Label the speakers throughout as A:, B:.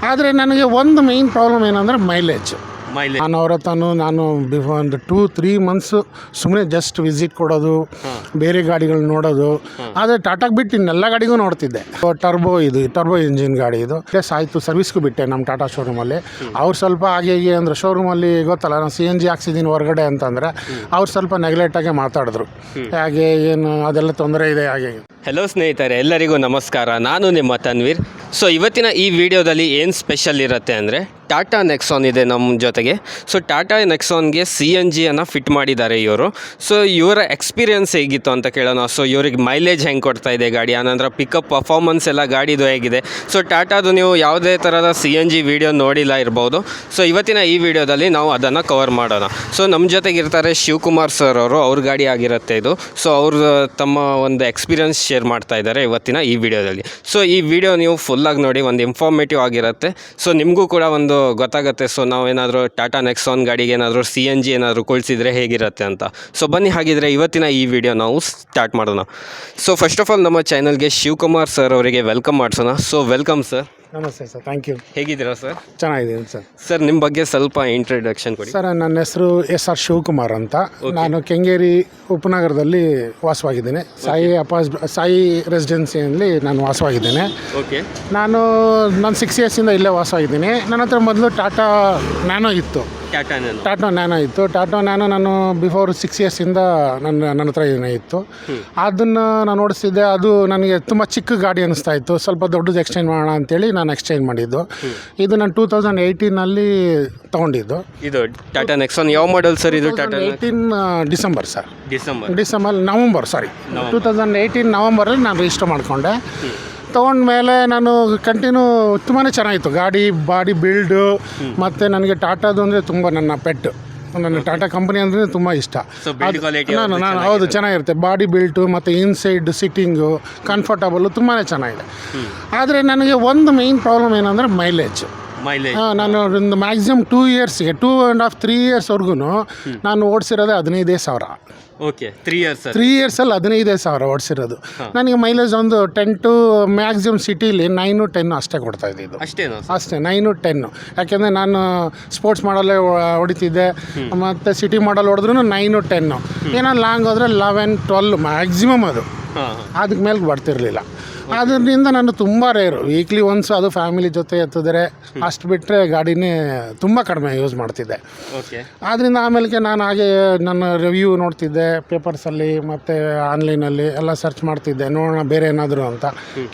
A: ಆದರೆ ನನಗೆ ಒಂದು ಮೇಯ್ನ್ ಪ್ರಾಬ್ಲಮ್ ಏನಂದರೆ ಮೈಲೇಜ್. ನಾನು ಅವ್ರ ಹತ್ರನೂ ನಾನು ಒಂದು 2-3 ಮಂತ್ಸು ಸುಮ್ಮನೆ ಜಸ್ಟ್ ವಿಸಿಟ್ ಕೊಡೋದು, ಬೇರೆ ಗಾಡಿಗಳು ನೋಡೋದು. ಆದರೆ ಟಾಟಾಗೆ ಬಿಟ್ಟು ಇನ್ನೆಲ್ಲ ಗಾಡಿಗೂ ನೋಡ್ತಿದ್ದೆ. ಟರ್ಬೋ ಇಂಜಿನ್ ಗಾಡಿ ಇದು ಪ್ಲಸ್ ಆಯಿತು. ಸರ್ವಿಸ್ಗೂ ಬಿಟ್ಟೆ ನಮ್ಮ ಟಾಟಾ ಶೋರೂಮಲ್ಲಿ. ಅವ್ರು ಸ್ವಲ್ಪ ಹಾಗೆ ಹೀಗೆ ಅಂದರೆ ಶೋರೂಮಲ್ಲಿ ಗೊತ್ತಲ್ಲ ನಾನು CNG ಹಾಕ್ಸಿದ್ದೀನಿ ಹೊರಗಡೆ ಅಂತಂದರೆ ಅವ್ರು ಸ್ವಲ್ಪ ನೆಗ್ಲೆಕ್ಟಾಗೆ ಮಾತಾಡಿದ್ರು. ಹಾಗೆ ಏನು ಅದೆಲ್ಲ ತೊಂದರೆ ಇದೆ ಹಾಗೆ.
B: ಹೆಲೋ ಸ್ನೇಹಿತರೆ, ಎಲ್ಲರಿಗೂ ನಮಸ್ಕಾರ. ನಾನು ನಿಮ್ಮ ತನ್ವೀರ್. ಸೊ ಇವತ್ತಿನ ಈ ವಿಡಿಯೋದಲ್ಲಿ ಏನು ಸ್ಪೆಷಲ್ ಇರುತ್ತೆ ಅಂದರೆ ಟಾಟಾ ನೆಕ್ಸಾನ್ ಇದೆ ನಮ್ಮ ಜೊತೆಗೆ. ಸೊ ಟಾಟಾ ನೆಕ್ಸಾನ್ಗೆ CNGಯನ್ನು ಫಿಟ್ ಮಾಡಿದ್ದಾರೆ ಇವರು. ಸೊ ಇವರ ಎಕ್ಸ್ಪೀರಿಯನ್ಸ್ ಹೇಗಿತ್ತು ಅಂತ ಕೇಳೋಣ. ಸೊ ಇವ್ರಿಗೆ ಮೈಲೇಜ್ ಹೆಂಗೆ ಕೊಡ್ತಾ ಇದೆ ಗಾಡಿ, ಆನಂತರ ಪಿಕಪ್ ಪರ್ಫಾರ್ಮೆನ್ಸ್ ಎಲ್ಲ ಗಾಡಿದು ಹೇಗಿದೆ. ಸೊ ಟಾಟಾದು ನೀವು ಯಾವುದೇ ಥರದ CNG ವಿಡಿಯೋ ನೋಡಿಲ್ಲ ಇರ್ಬೋದು. ಸೊ ಇವತ್ತಿನ ಈ ವಿಡಿಯೋದಲ್ಲಿ ನಾವು ಅದನ್ನು ಕವರ್ ಮಾಡೋಣ. ಸೊ ನಮ್ಮ ಜೊತೆಗಿರ್ತಾರೆ ಶಿವಕುಮಾರ್ ಸರ್ ಅವರು. ಅವ್ರ ಗಾಡಿ ಆಗಿರುತ್ತೆ ಇದು. ಸೊ ಅವರು ತಮ್ಮ ಒಂದು ಎಕ್ಸ್ಪೀರಿಯನ್ಸ್ ಶೇರ್ ಮಾಡ್ತಾ ಇದ್ದಾರೆ ಇವತ್ತಿನ ಈ ವಿಡಿಯೋದಲ್ಲಿ. ಸೊ ಈ ವಿಡಿಯೋ ನೀವು ಫುಲ್ಲಾಗಿ ನೋಡಿ, ಒಂದು ಇನ್ಫಾರ್ಮೇಟಿವ್ ಆಗಿರುತ್ತೆ. ಸೊ ನಿಮಗೂ ಕೂಡ ಒಂದು ಗೊತ್ತಾಗುತ್ತೆ. ಸೊ ನಾವೇನಾದರೂ ಟಾಟಾ ನೆಕ್ಸಾನ್ ಗಾಡಿಗೆ ಏನಾದರೂ CNG ಏನಾದರೂ ಕೊಳಿಸಿದ್ರೆ ಹೇಗಿರುತ್ತೆ ಅಂತ. ಸೊ ಬನ್ನಿ, ಹಾಗಿದ್ರೆ ಇವತ್ತಿನ ಈ ವಿಡಿಯೋ ನಾವು ಸ್ಟಾರ್ಟ್ ಮಾಡೋಣ. ಸೊ ಫಸ್ಟ್ ಆಫ್ ಆಲ್ ನಮ್ಮ ಚಾನಲ್ಗೆ ಶಿವಕುಮಾರ್ ಸರ್ ಅವರಿಗೆ ವೆಲ್ಕಮ್ ಮಾಡಿಸೋಣ. So welcome sir.
A: ನಮಸ್ತೆ ಸರ್, ಥ್ಯಾಂಕ್ ಯು.
B: ಹೇಗಿದ್ದೀರಾ ಸರ್?
A: ಚೆನ್ನಾಗಿದ್ದೀನಿ ಸರ್.
B: ಸರ್ ನಿಮ್ಮ ಬಗ್ಗೆ ಸ್ವಲ್ಪ ಇಂಟ್ರಡಕ್ಷನ್ ಕೊಡಿ.
A: ಸರ್ ನನ್ನ ಹೆಸರು SR ಶಿವಕುಮಾರ್ ಅಂತ. ನಾನು ಕೆಂಗೇರಿ ಉಪನಗರದಲ್ಲಿ ವಾಸವಾಗಿದ್ದೇನೆ. ಸಾಯಿ ರೆಸಿಡೆನ್ಸಿಯಲ್ಲಿ ನಾನು ವಾಸವಾಗಿದ್ದೇನೆ.
B: ಓಕೆ.
A: ನಾನು 6 ಇಯರ್ಸಿಂದ ಇಲ್ಲೇ ವಾಸವಾಗಿದ್ದೀನಿ. ನನ್ನ ಹತ್ರ ಮೊದಲು ಟಾಟಾ ನ್ಯಾನೋ ಇತ್ತು. ಟಾಟಾ ನ್ಯಾನೋ ಇತ್ತು. ಟಾಟಾ ನ್ಯಾನೋ ನಾನು ಬಿಫೋರ್ 6 ಇಯರ್ಸಿಂದ ನನ್ನ ಹತ್ರ ಇತ್ತು. ಅದನ್ನು ನಾನು ಓಡಿಸ್ತಿದ್ದೆ. ಅದು ನನಗೆ ತುಂಬ ಚಿಕ್ಕ ಗಾಡಿ ಅನ್ನಿಸ್ತಾ ಇತ್ತು. ಸ್ವಲ್ಪ ದೊಡ್ಡದು ಎಕ್ಸ್ಚೇಂಜ್ ಮಾಡೋಣ ಅಂತೇಳಿ ನಾನು ಎಕ್ಸ್ಚೇಂಜ್ ಮಾಡಿದ್ದು. ಇದು ನಾನು 2018ನಲ್ಲಿ ತೊಗೊಂಡಿದ್ದು.
B: ಇದು ಟಾಟಾ ನೆಕ್ಸಾನ್ ಯಾವ ಮಾಡೆಲ್ ಸರ್? ಇದು ಟಾಟಾ
A: 2018 ಡಿಸೆಂಬರ್ ಸರ್. ನವಂಬರ್ 2018 ನವಂಬರಲ್ಲಿ ನಾನು ರಿಜಿಸ್ಟರ್ ಮಾಡಿಕೊಂಡೆ. ತೊಗೊಂಡ್ಮೇಲೆ ನಾನು ಕಂಟಿನ್ಯೂ ತುಂಬಾ ಚೆನ್ನಾಗಿತ್ತು ಗಾಡಿ, ಬಾಡಿ ಬಿಲ್ಡು. ಮತ್ತು ನನಗೆ ಟಾಟಾದು ಅಂದರೆ ತುಂಬ ನನ್ನ ಪೆಟ್ಟು. ನನ್ನ ಟಾಟಾ ಕಂಪನಿ ಅಂದರೆ ತುಂಬ ಇಷ್ಟ. ನಾನು ಹೌದು, ಚೆನ್ನಾಗಿರುತ್ತೆ. ಬಾಡಿ ಬಿಲ್ಟು ಮತ್ತು ಇನ್ಸೈಡ್ ಸಿಟ್ಟಿಂಗು ಕಂಫರ್ಟಬಲ್ಲು ತುಂಬಾ ಚೆನ್ನಾಗಿದೆ. ಆದರೆ ನನಗೆ ಒಂದು ಮೇಯ್ನ್ ಪ್ರಾಬ್ಲಮ್ ಏನಂದರೆ ಮೈಲೇಜ್. ನಾನು ಒಂದು ಮ್ಯಾಕ್ಸಿಮಮ್ 2 ಇಯರ್ಸ್ಗೆ 2.5-3 ಇಯರ್ಸ್ವರೆಗೂ ನಾನು ಓಡಿಸಿರೋದೇ 15,000.
B: ಓಕೆ. 3
A: ಇಯರ್ಸಲ್ಲಿ 15,000 ಓಡಿಸಿರೋದು. ನನಗೆ ಮೈಲೇಜ್ ಒಂದು 10 to ಮ್ಯಾಕ್ಸಿಮಮ್ ಸಿಟಿಲಿ 9-10 ಅಷ್ಟೇ ಕೊಡ್ತಾಯಿದ್ದು. ಅಷ್ಟೇ 9-10. ಯಾಕೆಂದರೆ ನಾನು ಸ್ಪೋರ್ಟ್ಸ್ ಮಾಡಲ್ಲೇ ಹೊಡಿತಿದ್ದೆ. ಮತ್ತು ಸಿಟಿ ಮಾಡಲ್ ಹೊಡೆದ್ರೂ 9-10. ಏನೋ ಲಾಂಗ್ ಹೋದರೆ 11-12 ಮ್ಯಾಕ್ಸಿಮಮ್. ಅದಕ್ಕೆ ಮೇಲೆ ಬರ್ತಿರಲಿಲ್ಲ. ಅದರಿಂದ ನಾನು ತುಂಬ ರೇರು ವೀಕ್ಲಿ ಒನ್ಸ್, ಅದು ಫ್ಯಾಮಿಲಿ ಜೊತೆ ಎತ್ತಿದ್ರೆ ಅಷ್ಟು ಬಿಟ್ಟರೆ ಗಾಡಿನೇ ತುಂಬ ಕಡಿಮೆ ಯೂಸ್ ಮಾಡ್ತಿದ್ದೆ. ಆದ್ದರಿಂದ ಆಮೇಲೆ ನಾನು ಹಾಗೆ ನನ್ನ ರಿವ್ಯೂ ನೋಡ್ತಿದ್ದೆ ಪೇಪರ್ಸಲ್ಲಿ ಮತ್ತು ಆನ್ಲೈನಲ್ಲಿ ಎಲ್ಲ ಸರ್ಚ್ ಮಾಡ್ತಿದ್ದೆ, ನೋಡೋಣ ಬೇರೆ ಏನಾದರೂ ಅಂತ.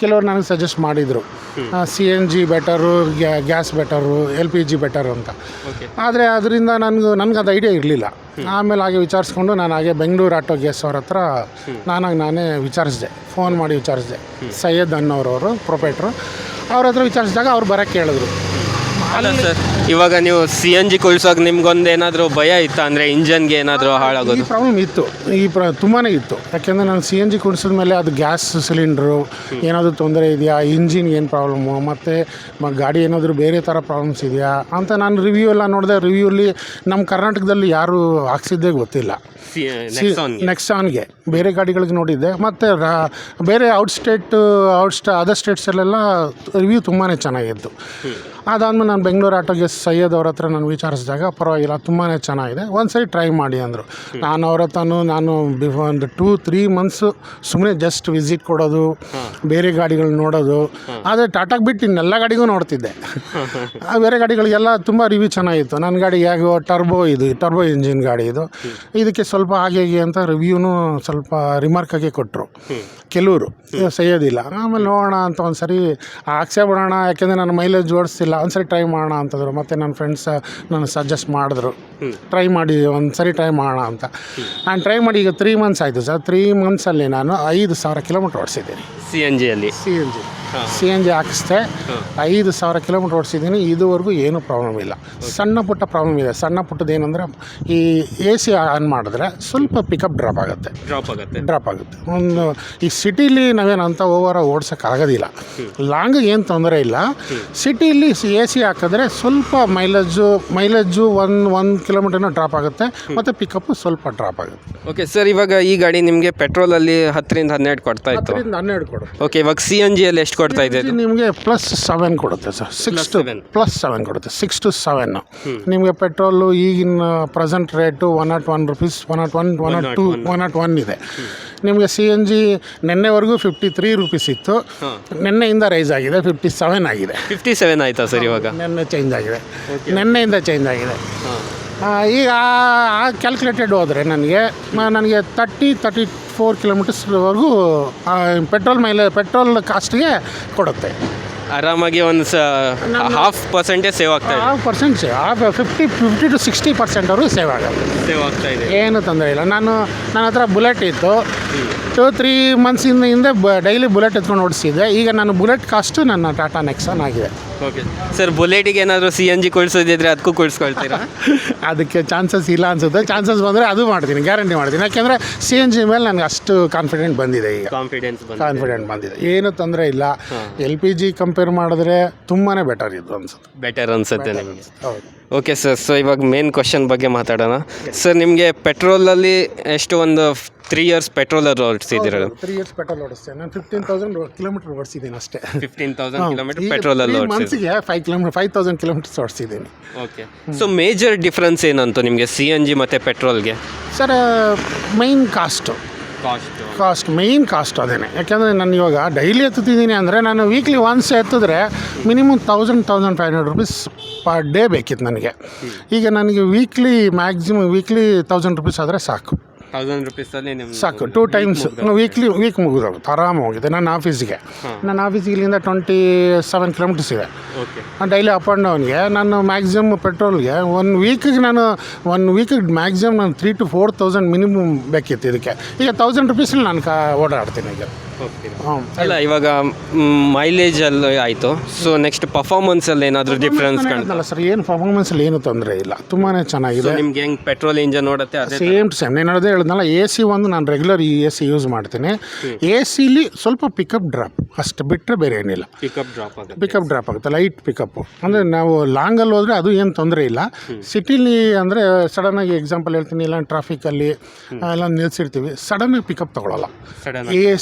A: ಕೆಲವರು ನನಗೆ ಸಜೆಸ್ಟ್ ಮಾಡಿದರು CNG better, gas better, LPG better ಅಂತ. ಆದರೆ ಅದರಿಂದ ನನಗೆ ಅದು ಐಡಿಯಾ ಇರಲಿಲ್ಲ. ಆಮೇಲೆ ಹಾಗೆ ವಿಚಾರಿಸ್ಕೊಂಡು ನಾನು ಹಾಗೆ ಬೆಂಗಳೂರು ಆಟೋ ಗ್ಯಾಸ್ ಅವ್ರ ಹತ್ರ ನಾನೇ ವಿಚಾರಿಸಿದೆ, ಫೋನ್ ಮಾಡಿ ವಿಚಾರಿಸಿದೆ. ಸೈಯದ್ ಅನ್ನೋರವರು ಪ್ರೊಪೇಟ್ರು. ಅವ್ರ ಹತ್ರ ವಿಚಾರಿಸಿದಾಗ ಅವ್ರು ಬರೋಕ್ಕೆ ಹೇಳಿದ್ರು.
B: ಅಲ್ಲ ಸರ್, ಇವಾಗ ನೀವು CNG ಕೊಳ್ಸೋಕೆ ನಿಮ್ಗೊಂದು ಏನಾದರೂ ಭಯ ಇತ್ತು ಅಂದರೆ ಇಂಜನ್ಗೆ ಏನಾದರೂ ಹಾಳಾಗೋದು?
A: ಈ ಪ್ರಾಬ್ಲಮ್ ಇತ್ತು, ತುಂಬಾ ಇತ್ತು. ಯಾಕೆಂದರೆ ನಾನು CNG ಕುಡಿಸಿದ ಮೇಲೆ ಅದು ಗ್ಯಾಸ್ ಸಿಲಿಂಡ್ರು ಏನಾದರೂ ತೊಂದರೆ ಇದೆಯಾ, ಇಂಜಿನ್ಗೆ ಏನು ಪ್ರಾಬ್ಲಮ್ಮು, ಮತ್ತು ಗಾಡಿ ಏನಾದರೂ ಬೇರೆ ಥರ ಪ್ರಾಬ್ಲಮ್ಸ್ ಇದೆಯಾ ಅಂತ ನಾನು ರಿವ್ಯೂ ಎಲ್ಲ ನೋಡಿದೆ. ರಿವ್ಯೂಲಿ ನಮ್ಮ ಕರ್ನಾಟಕದಲ್ಲಿ ಯಾರೂ ಹಾಕ್ಸಿದ್ದೇ ಗೊತ್ತಿಲ್ಲ ನೆಕ್ಸಾನ್ಗೆ. ಬೇರೆ ಗಾಡಿಗಳಿಗೆ ನೋಡಿದ್ದೆ. ಮತ್ತು ಬೇರೆ ಅದರ್ ಸ್ಟೇಟ್ಸಲ್ಲೆಲ್ಲ ರಿವ್ಯೂ ತುಂಬಾ ಚೆನ್ನಾಗಿತ್ತು. ಅದಾದಮೇಲೆ ನಾನು ಬೆಂಗಳೂರು ಆಟೋಗೆ ಸೈಯದ್ ಅವ್ರ ಹತ್ರ ನಾನು ವಿಚಾರಿಸಿದಾಗ ಪರವಾಗಿಲ್ಲ, ತುಂಬಾ ಚೆನ್ನಾಗಿದೆ, ಒಂದು ಸರಿ ಟ್ರೈ ಮಾಡಿ ಅಂದರು. ನಾನು ಅವ್ರ ಹತ್ರನೂ ಒಂದು 2-3 ಮಂತ್ಸು ಸುಮ್ಮನೆ ಜಸ್ಟ್ ವಿಸಿಟ್ ಕೊಡೋದು, ಬೇರೆ ಗಾಡಿಗಳು ನೋಡೋದು. ಆದರೆ ಟಾಟಾಗೆ ಬಿಟ್ಟು ಇನ್ನೆಲ್ಲ ಗಾಡಿಗೂ ನೋಡ್ತಿದ್ದೆ. ಬೇರೆ ಗಾಡಿಗಳಿಗೆಲ್ಲ ತುಂಬ ರಿವ್ಯೂ ಚೆನ್ನಾಗಿತ್ತು. ನನ್ನ ಗಾಡಿ ಹೇಗೋ ಟರ್ಬೋ ಇಂಜಿನ್ ಗಾಡಿ ಇದು. ಇದಕ್ಕೆ ಸ್ವಲ್ಪ ಹಾಗೆ ಅಂತ ರಿವ್ಯೂನು ಸ್ವಲ್ಪ ರಿಮಾರ್ಕಾಗೆ ಕೊಟ್ಟರು ಕೆಲವರು, ಸೈಯೋದಿಲ್ಲ. ಆಮೇಲೆ ನೋಡೋಣ ಅಂತ ಒಂದು ಸರಿ ಹಾಕ್ಸೇ ಬಿಡೋಣ, ಯಾಕೆಂದರೆ ನಾನು ಮೈಲೇಜ್ ಓಡಿಸ್ತಿಲ್ಲ, ಒಂದು ಸರಿ ಟ್ರೈ ಮಾಡೋಣ ಅಂತಂದರು. ಮತ್ತು ನನ್ನ ಫ್ರೆಂಡ್ಸ್ ನನಗೆ ಸಜೆಸ್ಟ್ ಮಾಡಿದ್ರು, ಒಂದು ಸರಿ ಟ್ರೈ ಮಾಡೋಣ ಅಂತ. ನಾನು ಟ್ರೈ ಮಾಡಿ ಈಗ 3 ಮಂತ್ಸ್ ಆಯಿತು ಸರ್. 3 ಮಂತ್ಸಲ್ಲಿ ನಾನು 5,000 ಕಿಲೋಮೀಟ್ರ್ ಓಡಿಸಿದ್ದೀನಿ CNG ಹಾಕಿಸ್ದೆ. 5,000 ಕಿಲೋಮೀಟ್ರ್ ಓಡಿಸಿದ್ದೀನಿ. ಇದುವರೆಗೂ ಏನೂ ಪ್ರಾಬ್ಲಮ್ ಇಲ್ಲ. ಸಣ್ಣ ಪುಟ್ಟ ಪ್ರಾಬ್ಲಮ್ ಇದೆ. ಸಣ್ಣ ಪುಟ್ಟದ್ದು ಏನಂದರೆ ಈ AC ಆನ್ ಮಾಡಿದ್ರೆ ಸ್ವಲ್ಪ ಪಿಕಪ್ ಡ್ರಾಪ್ ಆಗುತ್ತೆ. ಒಂದು ಈ ಸಿಟಿಲಿ ನಾವೇನು ಅಂತ ಓಡ್ಸೋಕ್ಕಾಗೋದಿಲ್ಲ. ಲಾಂಗ್ ಏನು ತೊಂದರೆ ಇಲ್ಲ. ಸಿಟಿಲಿ AC ಹಾಕಿದ್ರೆ ಸ್ವಲ್ಪ ಮೈಲೇಜು 1 ಕಿಲೋಮೀಟರ್ನ ಡ್ರಾಪ್ ಆಗುತ್ತೆ, ಮತ್ತು ಪಿಕಪ್ಪು ಸ್ವಲ್ಪ ಡ್ರಾಪ್ ಆಗುತ್ತೆ.
B: ಓಕೆ ಸರ್, ಇವಾಗ ಈ ಗಾಡಿ ನಿಮಗೆ ಪೆಟ್ರೋಲಲ್ಲಿ 10-12 ಕೊಡ್ತಾ ಇತ್ತು.
A: 12 ಕೊಡು.
B: ಓಕೆ, ಇವಾಗ CNGಯಲ್ಲಿ ಎಷ್ಟು ಎಷ್ಟು ಕೊಡ್ತಾ ಇದೆ ಇದು?
A: ನಿಮಗೆ +7 ಕೊಡುತ್ತೆ ಸರ್, 6 to +7 ಕೊಡುತ್ತೆ, 6 to 7. ನಿಮಗೆ ಪೆಟ್ರೋಲು ಈಗಿನ ಪ್ರೆಸೆಂಟ್ ರೇಟು 101 rupees, 101, 102, 101 ಇದೆ. ನಿಮಗೆ CNG ನಿನ್ನೆವರೆಗೂ 53 rupees ಇತ್ತು, ನಿನ್ನೆಯಿಂದ ರೈಸ್ ಆಗಿದೆ 57 ಆಗಿದೆ.
B: 57 ಆಯಿತಾ ಸರ್ ಇವಾಗ?
A: ನಿನ್ನೆ ಚೇಂಜ್ ಆಗಿದೆ, ನಿನ್ನೆಯಿಂದ ಚೇಂಜ್ ಆಗಿದೆ. ಈಗ ಆ ಕ್ಯಾಲ್ಕುಲೇಟೆಡ್ ಹೋದರೆ ನನಗೆ 34 ಕಿಲೋಮೀಟರ್ಸ್ವರೆಗೂ ಪೆಟ್ರೋಲ್ ಕಾಸ್ಟ್ಗೆ ಕೊಡುತ್ತೆ.
B: ಆರಾಮಾಗಿ ಒಂದು 0.5% ಸೇವ್ ಆಗ್ತಾ ಇದೆ.
A: 0.5% ಸೇವ್, 50 to 60% ಅವರು ಸೇವ್
B: ಆಗ್ತಾ ಇದೆ.
A: ಏನು ತೊಂದರೆ ಇಲ್ಲ. ನನ್ನ ಹತ್ರ ಬುಲೆಟ್ ಇತ್ತು, 2-3 months ಹಿಂದೆ ಡೈಲಿ ಬುಲೆಟ್ ಎತ್ಕೊಂಡು ಓಡಿಸಿದ್ದೆ. ಈಗ ನಾನು ಬುಲೆಟ್ ಕಾಸ್ಟು ನನ್ನ ಟಾಟಾ ನೆಕ್ಸಾನ್ ಆಗಿದೆ.
B: ಓಕೆ ಸರ್, ಬುಲೆಟಿಗೆ ಏನಾದರೂ CNG ಕೊಡಿಸೋದಿದ್ರೆ ಅದಕ್ಕೂ ಕೊಡಿಸ್ಕೊಳ್ತೀರಾ?
A: ಅದಕ್ಕೆ ಚಾನ್ಸಸ್ ಇಲ್ಲ ಅನಿಸುತ್ತೆ. ಚಾನ್ಸಸ್ ಬಂದರೆ ಅದು ಮಾಡ್ತೀನಿ, ಗ್ಯಾರಂಟಿ ಮಾಡ್ತೀನಿ. ಯಾಕೆಂದರೆ CNG ಮೇಲೆ ನನಗೆ ಅಷ್ಟು ಕಾನ್ಫಿಡೆಂಟ್ ಬಂದಿದೆ. ಈಗ ಕಾನ್ಫಿಡೆಂಟ್ ಬಂದಿದೆ, ಏನು ತೊಂದರೆ ಇಲ್ಲ. LPG ಕಂಪೇರ್ ಮಾಡಿದ್ರೆ ತುಂಬಾ ಬೆಟರ್ ಅನಿಸುತ್ತೆ ನಿಮಗೆ. ಹೌದು.
B: ಓಕೆ ಸರ್, ಸೊ ಇವಾಗ ಮೇನ್ ಕ್ವಶನ್ ಬಗ್ಗೆ ಮಾತಾಡೋಣ. ಸರ್, ನಿಮಗೆ ಪೆಟ್ರೋಲಲ್ಲಿ ಎಷ್ಟು ಒಂದು 3 years ಪೆಟ್ರೋಲಲ್ಲಿ ಓಡಿಸಿದ್ದೀರ?
A: 3 years ಪೆಟ್ರೋಲ್ ಓಡಿಸ್ತೇನೆ ನಾನು. 15,000 ಕಿಲೋಮೀಟರ್ ಓಡಿಸಿದ್ದೀನಿ ಅಷ್ಟೇ.
B: 15,000 ಕಿಲೋಮೀಟರ್ ಪೆಟ್ರೋಲಲ್ಲಿ
A: ಮಂತ್ಸಿಗೆ 5,000 ಕಿಲೋಮೀಟರ್ಸ್ ಓಡಿಸಿದ್ದೀನಿ.
B: ಓಕೆ, ಸೊ ಮೇಜರ್ ಡಿಫ್ರೆನ್ಸ್ ಏನಂತ ನಿಮಗೆ CNG ಮತ್ತು ಪೆಟ್ರೋಲ್ಗೆ?
A: ಸರ್, ಮೈನ್ ಮೇಯ್ನ್ ಕಾಸ್ಟ್ ಅದೇನೆ. ಯಾಕೆಂದರೆ ನಾನು ಇವಾಗ ಡೈಲಿ ಎತ್ತುತ್ತಿದ್ದೀನಿ ಅಂದರೆ ನಾನು ವೀಕ್ಲಿ ಒನ್ಸ್ ಎತ್ತಿದ್ರೆ ಮಿನಿಮಮ್ 1,500 rupees ಪರ್ ಡೇ ಬೇಕಿತ್ತು ನನಗೆ. ಈಗ ನನಗೆ ಮ್ಯಾಕ್ಸಿಮಮ್ ವೀಕ್ಲಿ 1,000 rupees ಆದರೆ ಸಾಕು.
B: 1,000 rupees
A: ಸಾಕು. 2 times ವೀಕ್ ಮುಗಿದೋಗುತ್ತೆ, ಆರಾಮ ಹೋಗಿದೆ. ನನ್ನ ಆಫೀಸಿಗೆ ಇಲ್ಲಿಂದ 27 kilometers ಇದೆ. ಡೈಲಿ ಅಪ್ ಆ್ಯಂಡ್ ಡೌನ್ಗೆ ನಾನು ಮ್ಯಾಕ್ಸಿಮಮ್ ಪೆಟ್ರೋಲ್ಗೆ ಒನ್ ವೀಕಿಗೆ ಮ್ಯಾಕ್ಸಿಮಮ್ ನಾನು 3,000 to 4,000 ಮಿನಿಮಮ್ ಬೇಕಿತ್ತು. ಇದಕ್ಕೆ ಈಗ 1,000 rupees ನಾನು ಓಡಾಡ್ತೀನಿ ಈಗ.
B: ಅಲ್ಲ, ಇವಾಗ ಮೈಲೇಜಲ್ಲಿ ಆಯಿತು. ಸೊ ನೆಕ್ಸ್ಟ್ ಪರ್ಫಾರ್ಮೆನ್ಸಲ್ಲಿ ಏನಾದರೂ ಡಿಫ್ರೆನ್ಸ್ ಕಾಣುತ್ತಲ್ಲ
A: ಸರ್? ಏನು ಪರ್ಫಾರ್ಮೆನ್ಸಲ್ಲಿ ಏನು ತೊಂದರೆ ಇಲ್ಲ, ತುಂಬಾ ಚೆನ್ನಾಗಿದೆ.
B: ನಿಮ್ಗೆ ಹೆಂಗೆ ಪೆಟ್ರೋಲ್ ಇಂಜನ್ ನೋಡುತ್ತೆ
A: ಸೇಮ್ ನಾನು ಹೇಳೋದೇ ಹೇಳಿದ್ನಲ್ಲ. AC ಒಂದು ನಾನು ರೆಗ್ಯುಲರ್ AC ಯೂಸ್ ಮಾಡ್ತೀನಿ. ACಲಿ ಸ್ವಲ್ಪ ಪಿಕಪ್ ಡ್ರಾಪ್ ಅಷ್ಟು ಬಿಟ್ಟರೆ ಬೇರೆ ಏನಿಲ್ಲ. ಪಿಕಪ್ ಡ್ರಾಪ್ ಆಗುತ್ತೆ, ಲೈಟ್ ಪಿಕಪ್ಪು. ಅಂದರೆ ನಾವು ಲಾಂಗಲ್ಲಿ ಹೋದರೆ ಅದು ಏನು ತೊಂದರೆ ಇಲ್ಲ. ಸಿಟಿಲಿ ಅಂದರೆ ಸಡನ್ನಾಗಿ ಎಕ್ಸಾಂಪಲ್ ಹೇಳ್ತೀನಿ, ಇಲ್ಲ ಟ್ರಾಫಿಕಲ್ಲಿ ಎಲ್ಲ ನಿಲ್ಲಿಸಿರ್ತೀವಿ, ಸಡನ್ನಾಗಿ ಪಿಕಪ್ ತೊಗೊಳ್ಳಲ್ಲ.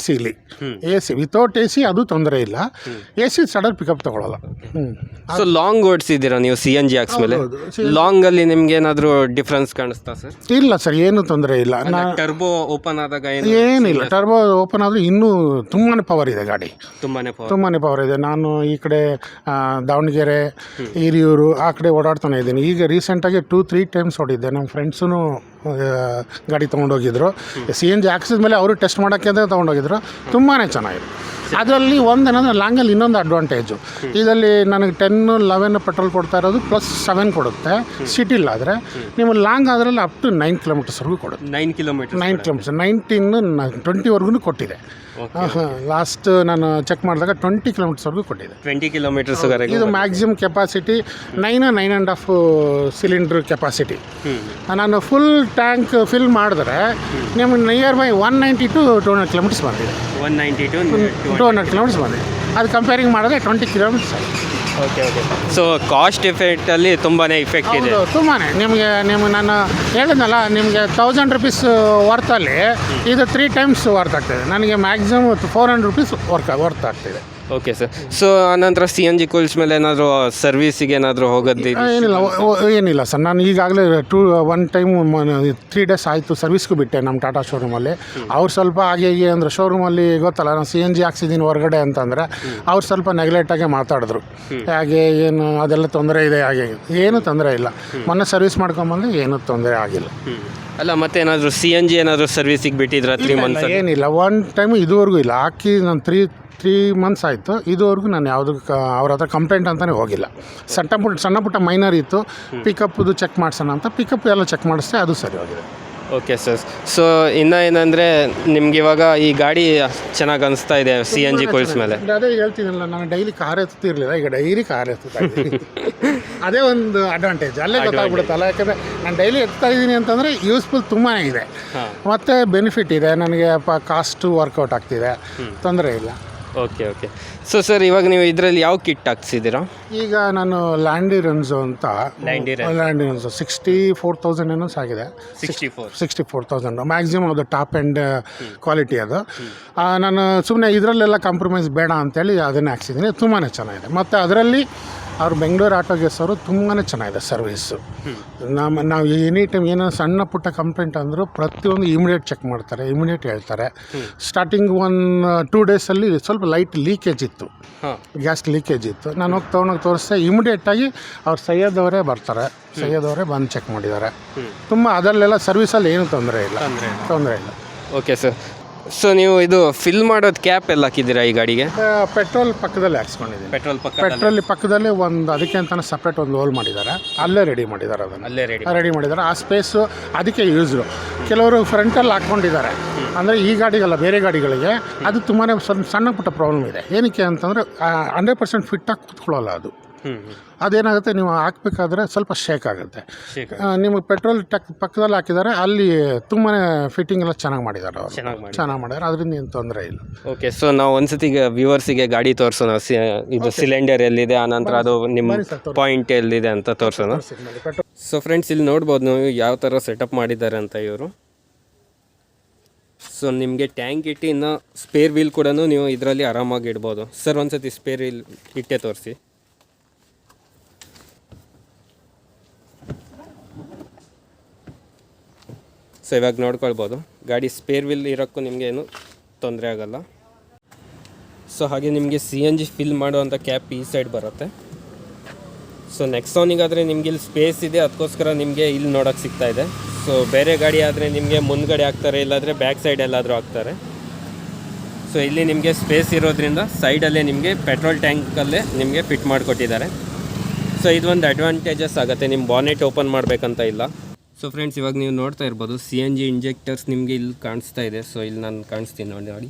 A: AC ವಿತೌಟ್ AC ಅದು ತೊಂದರೆ ಇಲ್ಲ. AC ಸಡನ್ ಪಿಕಪ್ ತೊಗೊಳ್ಳಲ್ಲ.
B: ಸೊ ಲಾಂಗ್ ಓಡಿಸಿದ್ದೀರಾ ನೀವು CNG ಹಾಕ್ಸ್ ಮೇಲೆ? ಲಾಂಗಲ್ಲಿ ನಿಮ್ಗೆ ಏನಾದರೂ ಡಿಫ್ರೆನ್ಸ್ ಕಾಣಿಸ್ತಾ ಸರ್? ಇಲ್ಲ ಸರ್, ಏನು ತೊಂದರೆ ಇಲ್ಲ. ಟರ್ಬೋ ಓಪನ್ ಆದಾಗ
A: ಏನಿಲ್ಲ, ಟರ್ಬೋ ಓಪನ್ ಆದರೆ ಇನ್ನೂ ತುಂಬಾ ಪವರ್ ಇದೆ ಗಾಡಿ, ತುಂಬಾ ಪವರ್ ಇದೆ. ನಾನು ಈ ಕಡೆ ದಾವಣಗೆರೆ, ಹಿರಿಯೂರು ಆ ಕಡೆ ಓಡಾಡ್ತಾನೆ ಇದ್ದೀನಿ. ಈಗ ರೀಸೆಂಟಾಗಿ 2-3 times ಓಡಿದ್ದೆ. ನಮ್ಮ ಫ್ರೆಂಡ್ಸೂ ಗಾಡಿ ತೊಗೊಂಡೋಗಿದ್ರು. CNG ಹಾಕ್ಸಿದ ಮೇಲೆ ಅವರು ಟೆಸ್ಟ್ ಮಾಡೋಕ್ಕೆ ಅಂತ ತೊಗೊಂಡೋಗಿದ್ರು. ತುಂಬಾ ಚೆನ್ನಾಗಿದೆ. ಅದರಲ್ಲಿ ಒಂದೇನಂದರೆ ಲಾಂಗಲ್ಲಿ ಇನ್ನೊಂದು ಅಡ್ವಾಂಟೇಜು, ಇದರಲ್ಲಿ ನನಗೆ 10-11 ಪೆಟ್ರೋಲ್ ಕೊಡ್ತಾ ಇರೋದು +7 ಕೊಡುತ್ತೆ. ಸಿಟಿಲಾದರೆ ನೀವು ಲಾಂಗ್ ಅದರಲ್ಲಿ ಅಪ್ ಟು 9 kilometersವರೆಗೂ ಕೊಡುತ್ತೆ. 9 kilometers 19-20ವರೆಗೂ ಕೊಟ್ಟಿದೆ. ಲಾಸ್ಟ್ ನಾನು ಚೆಕ್ ಮಾಡಿದಾಗ 20 kilometersವರೆಗೂ ಕೊಟ್ಟಿದೆ.
B: 20 kilometers
A: ಇದು ಮ್ಯಾಕ್ಸಿಮಮ್ ಕೆಪಾಸಿಟಿ 9.5 ಸಿಲಿಂಡ್ರ್ ಕೆಪಾಸಿಟಿ. ನಾನು ಫುಲ್ ಟ್ಯಾಂಕ್ ಫಿಲ್ ಮಾಡಿದ್ರೆ ನಿಮಗೆ ನಿಯರ್ ಬೈ 190 to 200 kilometers ಬಂದಿದೆ. 200 kilometers ಬಂದಿದೆ. ಅದು ಕಂಪೇರಿಂಗ್ ಮಾಡಿದ್ರೆ 20 kilometers.
B: ಓಕೆ. ಸೊ ಕಾಸ್ಟ್ ಎಫೆಕ್ಟಲ್ಲಿ ತುಂಬಾ ಇಫೆಕ್ಟ್ ಇದೆ.
A: ತುಂಬಾ ನಿಮಗೆ ನಾನು ಹೇಳಿದ್ನಲ್ಲ, ನಿಮಗೆ 1,000 rupees ವರ್ತಲ್ಲಿ ಇದು 3 times ವರ್ತ್ ಆಗ್ತಾಯಿದೆ. ನನಗೆ ಮ್ಯಾಕ್ಸಿಮಮ್ 400 rupees ವರ್ತ್ ಆಗ್ತಿದೆ.
B: Okay sir. ಸೊ ಆನಂತರ CNG ಕೂಲ್ಸ್ ಮೇಲೆ ಏನಾದರೂ ಸರ್ವಿಸಿಗೆ ಏನಾದರೂ ಹೋಗೋದು?
A: ಏನಿಲ್ಲ ಸರ್, ನಾನು ಈಗಾಗಲೇ 1 time 3 days ಆಯಿತು ಸರ್ವಿಸ್ಗೂ ಬಿಟ್ಟೆ ನಮ್ಮ ಟಾಟಾ ಶೋರೂಮಲ್ಲಿ. ಅವ್ರು ಸ್ವಲ್ಪ ಹಾಗೆ ಅಂದರೆ ಶೋರೂಮಲ್ಲಿ ಗೊತ್ತಲ್ಲ, ನಾನು CNG ಹಾಕ್ಸಿದ್ದೀನಿ ಹೊರಗಡೆ ಅಂತಂದರೆ ಅವ್ರು ಸ್ವಲ್ಪ ನೆಗ್ಲೆಕ್ಟಾಗೆ ಮಾತಾಡಿದ್ರು. ಹಾಗೆ ಏನು ಅದೆಲ್ಲ ತೊಂದರೆ ಇದೆ, ಹಾಗೆ ಏನು ತೊಂದರೆ ಇಲ್ಲ. ಮೊನ್ನೆ ಸರ್ವಿಸ್ ಮಾಡ್ಕೊಂಬಂದು ಏನೂ ತೊಂದರೆ ಆಗಿಲ್ಲ.
B: ಅಲ್ಲ, ಮತ್ತೆ ಏನಾದರೂ CNG ಏನಾದರೂ ಸರ್ವಿಸಿಗೆ ಬಿಟ್ಟಿದ್ರ 3 months?
A: ಏನಿಲ್ಲ, 1 time ಇದುವರೆಗೂ ಇಲ್ಲ. ಹಾಕಿ ನಾನು 3 months ಆಯಿತು, ಇದುವರೆಗೂ ನಾನು ಯಾವುದಕ್ಕೆ ಅವ್ರ ಹತ್ರ ಕಂಪ್ಲೇಂಟ್ ಅಂತಲೇ ಹೋಗಿಲ್ಲ. ಸಣ್ಣ ಪುಟ್ಟ ಮೈನರ್ ಇತ್ತು, ಪಿಕಪ್ದು ಚೆಕ್ ಮಾಡ್ಸೋಣ ಅಂತ ಪಿಕಪ್ ಎಲ್ಲ ಚೆಕ್ ಮಾಡಿಸ್ದೆ, ಅದು ಸರಿ ಹೋಗಿದೆ.
B: Okay sir. ಸೊ ಇನ್ನು ಏನಂದರೆ ನಿಮ್ಗೆ ಇವಾಗ ಈ ಗಾಡಿ ಚೆನ್ನಾಗಿ ಅನಿಸ್ತಾ ಇದೆ CNG ಕೂಲ್ಸ್ ಮೇಲೆ?
A: ಅದೇ ಹೇಳ್ತೀನಲ್ಲ, ನಾನು ಡೈಲಿ ಕಾರ್ ಎತ್ತುತ್ತಿರಲಿಲ್ಲ, ಈಗ ಡೈಲಿ ಕಾರ್ ಎತ್ತುತ್ತಾ ಇದ್ದೀನಿ. ಅದೇ ಒಂದು ಅಡ್ವಾಂಟೇಜ್, ಅಲ್ಲೇ ಗೊತ್ತಾಗ್ಬಿಡುತ್ತಲ್ಲ. ಯಾಕಂದರೆ ನಾನು ಡೈಲಿ ಎತ್ತಾ ಇದ್ದೀನಿ ಅಂತಂದರೆ ಯೂಸ್ಫುಲ್ ತುಂಬಾ ಇದೆ, ಮತ್ತು ಬೆನಿಫಿಟ್ ಇದೆ ನನಗೆ. ಕಾಸ್ಟು ವರ್ಕೌಟ್ ಆಗ್ತಿದೆ, ತೊಂದರೆ ಇಲ್ಲ.
B: Okay okay. ಸೊ ಸರ್ ಇವಾಗ ನೀವು ಇದರಲ್ಲಿ ಯಾವ ಕಿಟ್ ಹಾಕ್ಸಿದ್ದೀರಾ?
A: ಈಗ ನಾನು ಲ್ಯಾಂಡಿರನ್ಸು ಅಂತ ಲ್ಯಾಂಡಿರನ್ಸು 64,000 ಏನೋ ಆಗಿದೆ. 64,000 ಮ್ಯಾಕ್ಸಿಮಮ್ ಅದು ಟಾಪ್ ಆ್ಯಂಡ್ ಕ್ವಾಲಿಟಿ ಅದು. ನಾನು ಸುಮ್ಮನೆ ಇದರಲ್ಲೆಲ್ಲ ಕಾಂಪ್ರಮೈಸ್ ಬೇಡ ಅಂತೇಳಿ ಅದನ್ನೇ ಹಾಕ್ಸಿದ್ದೀನಿ. ತುಂಬಾ ಚೆನ್ನಾಗಿದೆ. ಮತ್ತು ಅದರಲ್ಲಿ ಅವ್ರು ಬೆಂಗಳೂರು ಆಟೋ ಗ್ಯಾಸ್ ಅವರು ತುಂಬಾ ಚೆನ್ನಾಗಿದೆ ಸರ್ವೀಸು. ನಾವು ಎನಿ ಟೈಮ್ ಏನೋ ಸಣ್ಣ ಪುಟ್ಟ ಕಂಪ್ಲೇಂಟ್ ಅಂದರೂ ಪ್ರತಿಯೊಂದು ಇಮಿಡಿಯೇಟ್ ಚೆಕ್ ಮಾಡ್ತಾರೆ, ಇಮಿಡಿಯೇಟ್ ಹೇಳ್ತಾರೆ. ಸ್ಟಾರ್ಟಿಂಗ್ 1-2 ಡೇಸಲ್ಲಿ ಸ್ವಲ್ಪ ಲೈಟ್ ಲೀಕೇಜ್ ಇತ್ತು, ಗ್ಯಾಸ್ ಲೀಕೇಜ್ ಇತ್ತು. ನಾನು ಹೋಗಿ ತೊಗೊಂಡೋಗಿ ತೋರಿಸ್ದೆ, ಇಮಿಡಿಯೇಟಾಗಿ ಅವ್ರು ಸೈಯದ್ ಅವರೇ ಬರ್ತಾರೆ, ಸೈಯದ್ ಅವರೇ ಬಂದು ಚೆಕ್ ಮಾಡಿದ್ದಾರೆ. ತುಂಬ ಅದರಲ್ಲೆಲ್ಲ ಸರ್ವಿಸಲ್ಲಿ ಏನೂ ತೊಂದರೆ ಇಲ್ಲ.
B: Okay sir. ಸೊ ನೀವು ಇದು ಫಿಲ್ ಮಾಡೋದು ಕ್ಯಾಪ್ ಎಲ್ಲ ಹಾಕಿದ್ದೀರಾ ಈ ಗಾಡಿಗೆ?
A: ಪೆಟ್ರೋಲ್ ಪಕ್ಕದಲ್ಲೇ ಹಾಕ್ಸ್ಕೊಂಡಿದ್ದೀನಿ. ಪೆಟ್ರೋಲ್ ಪಕ್ಕದಲ್ಲಿ ಒಂದು ಅದಕ್ಕೆ ಅಂತಲೇ ಸಪ್ರೇಟ್ ಒಂದು ಹೋಲ್ ಮಾಡಿದ್ದಾರೆ, ಅಲ್ಲೇ ರೆಡಿ ಮಾಡಿದ್ದಾರೆ. ಅದನ್ನು ರೆಡಿ ಮಾಡಿದ್ದಾರೆ. ಆ ಸ್ಪೇಸು ಅದಕ್ಕೆ ಯೂಸ್ಡು. ಕೆಲವರು ಫ್ರಂಟಲ್ಲಿ ಹಾಕ್ಕೊಂಡಿದ್ದಾರೆ, ಅಂದರೆ ಈ ಗಾಡಿಗಲ್ಲ ಬೇರೆ ಗಾಡಿಗಳಿಗೆ ಅದು ತುಂಬಾ ಸಣ್ಣ ಪುಟ್ಟ ಪ್ರಾಬ್ಲಮ್ ಇದೆ. ಏನಕ್ಕೆ ಅಂತಂದರೆ 100% ಫಿಟ್ಟಾಗಿ ಕೂತ್ಕೊಳ್ಳೋಲ್ಲ ಅದು. ಅದೇನಾಗುತ್ತೆ, ನೀವು ಹಾಕಬೇಕಾದ್ರೆ ಸ್ವಲ್ಪ ಶೇಕ್ ಆಗುತ್ತೆ. ನಿಮಗೆ ಪೆಟ್ರೋಲ್ ಪಕ್ಕದಲ್ಲಿ ಹಾಕಿದ್ದಾರೆ, ಅಲ್ಲಿ ತುಂಬಾ ಫಿಟ್ಟಿಂಗ್ ಎಲ್ಲ ಚೆನ್ನಾಗಿ ಮಾಡಿದ್ದಾರೆ ಅವರು, ಚೆನ್ನಾಗಿ ಮಾಡಿದ್ದಾರೆ. ಅದರಿಂದ ಏನು ತೊಂದರೆ ಇಲ್ಲ.
B: ಓಕೆ. ಸೊ ನಾವು ಒಂದ್ಸತಿ ವ್ಯೂವರ್ಸಿಗೆ ಗಾಡಿ ತೋರಿಸೋಣ. ಇದು ಸಿಲಿಂಡರ್ ಎಲ್ಲಿದೆ, ಆನಂತರ ಅದು ನಿಮ್ಮ ಪಾಯಿಂಟ್ ಎಲ್ಲಿದೆ ಅಂತ ತೋರಿಸೋಣ. ಸೊ ಫ್ರೆಂಡ್ಸ್, ಇಲ್ಲಿ ನೋಡ್ಬೋದು ನೀವು ಯಾವ ಥರ ಸೆಟಪ್ ಮಾಡಿದ್ದಾರೆ ಅಂತ ಇವರು. ಸೊ ನಿಮಗೆ ಟ್ಯಾಂಕ್ ಇಟ್ಟು ಇನ್ನು ಸ್ಪೇರ್ ವೀಲ್ ಕೂಡ ನೀವು ಇದರಲ್ಲಿ ಆರಾಮಾಗಿ ಇಡ್ಬೋದು. ಸರ್ ಒಂದ್ಸತಿ ಸ್ಪೇರ್ ವೀಲ್ ಇಟ್ಟೆ ತೋರಿಸಿ. ಸೊ ಇವಾಗ ನೋಡ್ಕೊಳ್ಬೋದು, ಗಾಡಿ ಸ್ಪೇರ್ ವೀಲ್ ಇರೋಕ್ಕೂ ನಿಮಗೆ ಏನು ತೊಂದರೆ ಆಗೋಲ್ಲ. ಸೊ ಹಾಗೆ ನಿಮಗೆ CNG ಫಿಲ್ ಮಾಡುವಂಥ ಕ್ಯಾಪ್ ಈ ಸೈಡ್ ಬರುತ್ತೆ. ಸೊ ನೆಕ್ಸಾನಿಗಾದರೆ ನಿಮಗೆ ಇಲ್ಲಿ ಸ್ಪೇಸ್ ಇದೆ, ಅದಕ್ಕೋಸ್ಕರ ನಿಮಗೆ ಇಲ್ಲಿ ನೋಡೋಕ್ಕೆ ಸಿಗ್ತಾ ಇದೆ. ಸೊ ಬೇರೆ ಗಾಡಿ ಆದರೆ ನಿಮಗೆ ಮುಂದ್ಗಡೆ ಹಾಕ್ತಾರೆ, ಇಲ್ಲಾಂದರೆ ಬ್ಯಾಕ್ ಸೈಡ್ ಎಲ್ಲಾದರೂ ಹಾಕ್ತಾರೆ. ಸೊ ಇಲ್ಲಿ ನಿಮಗೆ ಸ್ಪೇಸ್ ಇರೋದ್ರಿಂದ ಸೈಡಲ್ಲೇ ನಿಮಗೆ ಪೆಟ್ರೋಲ್ ಟ್ಯಾಂಕಲ್ಲೇ ನಿಮಗೆ ಫಿಟ್ ಮಾಡಿಕೊಟ್ಟಿದ್ದಾರೆ. ಸೊ ಇದೊಂದು ಅಡ್ವಾಂಟೇಜಸ್ ಆಗುತ್ತೆ, ನಿಮ್ಮ ಬಾನೆಟ್ ಓಪನ್ ಮಾಡಬೇಕಂತ ಇಲ್ಲ. ಸೊ ಫ್ರೆಂಡ್ಸ್, ಇವಾಗ ನೀವು ನೋಡ್ತಾ ಇರ್ಬೋದು CNG ಇಂಜೆಕ್ಟರ್ಸ್ ನಿಮಗೆ ಇಲ್ಲಿ ಕಾಣಿಸ್ತಾ ಇದೆ. ಸೊ ಇಲ್ಲಿ ನಾನು ಕಾಣಿಸ್ತೀನಿ ನೋಡಿ.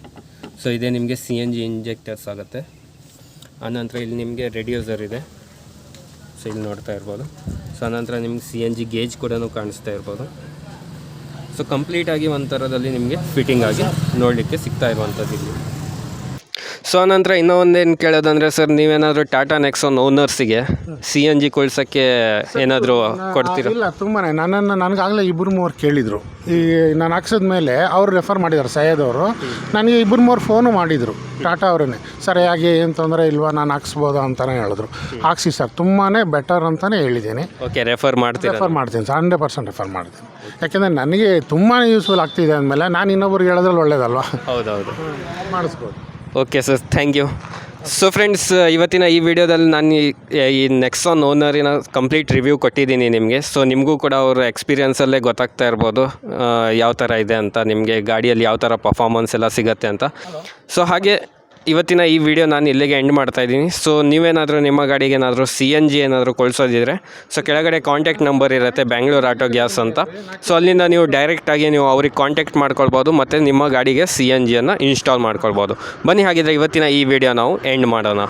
B: ಸೊ ಇದೇ ನಿಮಗೆ CNG ಇಂಜೆಕ್ಟರ್ಸ್ ಆಗುತ್ತೆ. ಆನಂತರ ಇಲ್ಲಿ ನಿಮಗೆ ರೆಡ್ಯೂಸರ್ ಇದೆ. ಸೊ ಇಲ್ಲಿ ನೋಡ್ತಾ ಇರ್ಬೋದು. ಸೊ ಆನಂತರ ನಿಮ್ಗೆ CNG ಗೇಜ್ ಕೂಡ ಕಾಣಿಸ್ತಾ ಇರ್ಬೋದು. ಸೊ ಕಂಪ್ಲೀಟಾಗಿ ಒಂಥರದಲ್ಲಿ ನಿಮಗೆ ಫಿಟ್ಟಿಂಗ್ ಆಗಿ ನೋಡಲಿಕ್ಕೆ ಸಿಗ್ತಾ ಇರುವಂಥದ್ದು ಇಲ್ಲಿ. ಸೊ ಆನಂತರ ಇನ್ನೂ ಒಂದೇನು ಕೇಳೋದಂದರೆ ಸರ್, ನೀವೇನಾದರೂ ಟಾಟಾ ನೆಕ್ಸಾನ್ ಓನರ್ಸಿಗೆ CNG ಕೊಳ್ಸೋಕ್ಕೆ ಏನಾದರೂ ಕೊಡ್ತೀರಾ?
A: ಇಲ್ಲ, ತುಂಬಾ ನನಗಾಗಲೇ 2-3 ಕೇಳಿದರು. ಈ ನಾನು ಹಾಕ್ಸಿದ ಮೇಲೆ ಅವರು ರೆಫರ್ ಮಾಡಿದ್ದಾರೆ, ಸೈಯದ್ ಅವರು. ನನಗೆ 2-3 ಫೋನು ಮಾಡಿದರು ಟಾಟಾ ಅವರೇ. ಸರ್ ಹೇಗೆ ಏನು ತೊಂದರೆ ಇಲ್ವಾ, ನಾನು ಹಾಕ್ಸ್ಬೋದಾ ಅಂತಲೇ ಹೇಳಿದ್ರು. ಹಾಕ್ಸಿ ಸರ್, ತುಂಬಾ ಬೆಟರ್ ಅಂತಲೇ ಹೇಳಿದ್ದೀನಿ.
B: ಓಕೆ, ರೆಫರ್ ಮಾಡ್ತೀನಿ
A: ಸರ್, 100% ರೆಫರ್ ಮಾಡ್ತೀನಿ. ಯಾಕೆಂದರೆ ನನಗೆ ತುಂಬಾ ಯೂಸ್ಫುಲ್ ಆಗ್ತಿದೆ ಅಂದಮೇಲೆ ನಾನು ಇನ್ನೊಬ್ರಿಗೆ ಹೇಳೋದ್ರಲ್ಲಿ ಒಳ್ಳೇದಲ್ವಾ?
B: ಹೌದೌದು,
A: ಮಾಡಿಸ್ಬೋದು.
B: Okay sir, thank you. So friends, ಇವತ್ತಿನ ಈ ವಿಡಿಯೋದಲ್ಲಿ ನಾನು ಈ ನೆಕ್ಸಾನ್ ಓನರಿನ ಕಂಪ್ಲೀಟ್ ರಿವ್ಯೂ ಕೊಟ್ಟಿದ್ದೀನಿ ನಿಮಗೆ. ಸೊ ನಿಮಗೂ ಕೂಡ ಅವರ ಎಕ್ಸ್ಪೀರಿಯನ್ಸಲ್ಲೇ ಗೊತ್ತಾಗ್ತಾ ಇರ್ಬೋದು ಯಾವ ಥರ ಇದೆ ಅಂತ, ನಿಮಗೆ ಗಾಡಿಯಲ್ಲಿ ಯಾವ ಥರ ಪರ್ಫಾರ್ಮೆನ್ಸ್ ಎಲ್ಲ ಸಿಗುತ್ತೆ ಅಂತ. ಸೊ ಹಾಗೆ ಇವತ್ತಿನ ಈ ವಿಡಿಯೋ ನಾನು ಇಲ್ಲಿಗೆ ಎಂಡ್ ಮಾಡ್ತಾಯಿದ್ದೀನಿ. ಸೊ ನೀವೇನಾದರೂ ನಿಮ್ಮ ಗಾಡಿಗೆ ಏನಾದರೂ CNG ಏನಾದರೂ ಕೊಳಿಸೋದಿದ್ರೆ, ಸೊ ಕೆಳಗಡೆ ಕಾಂಟ್ಯಾಕ್ಟ್ ನಂಬರ್ ಇರುತ್ತೆ, ಬೆಂಗಳೂರು ಆಟೋ ಗ್ಯಾಸ್ ಅಂತ. ಸೊ ಅಲ್ಲಿಂದ ನೀವು ಡೈರೆಕ್ಟಾಗಿ ನೀವು ಅವ್ರಿಗೆ ಕಾಂಟ್ಯಾಕ್ಟ್ ಮಾಡ್ಕೊಳ್ಬೋದು, ಮತ್ತು ನಿಮ್ಮ ಗಾಡಿಗೆ CNGಯನ್ನು ಇನ್ಸ್ಟಾಲ್ ಮಾಡ್ಕೊಳ್ಬೋದು. ಬನ್ನಿ, ಹಾಗಿದ್ರೆ ಇವತ್ತಿನ ಈ ವಿಡಿಯೋ ನಾವು ಎಂಡ್ ಮಾಡೋಣ.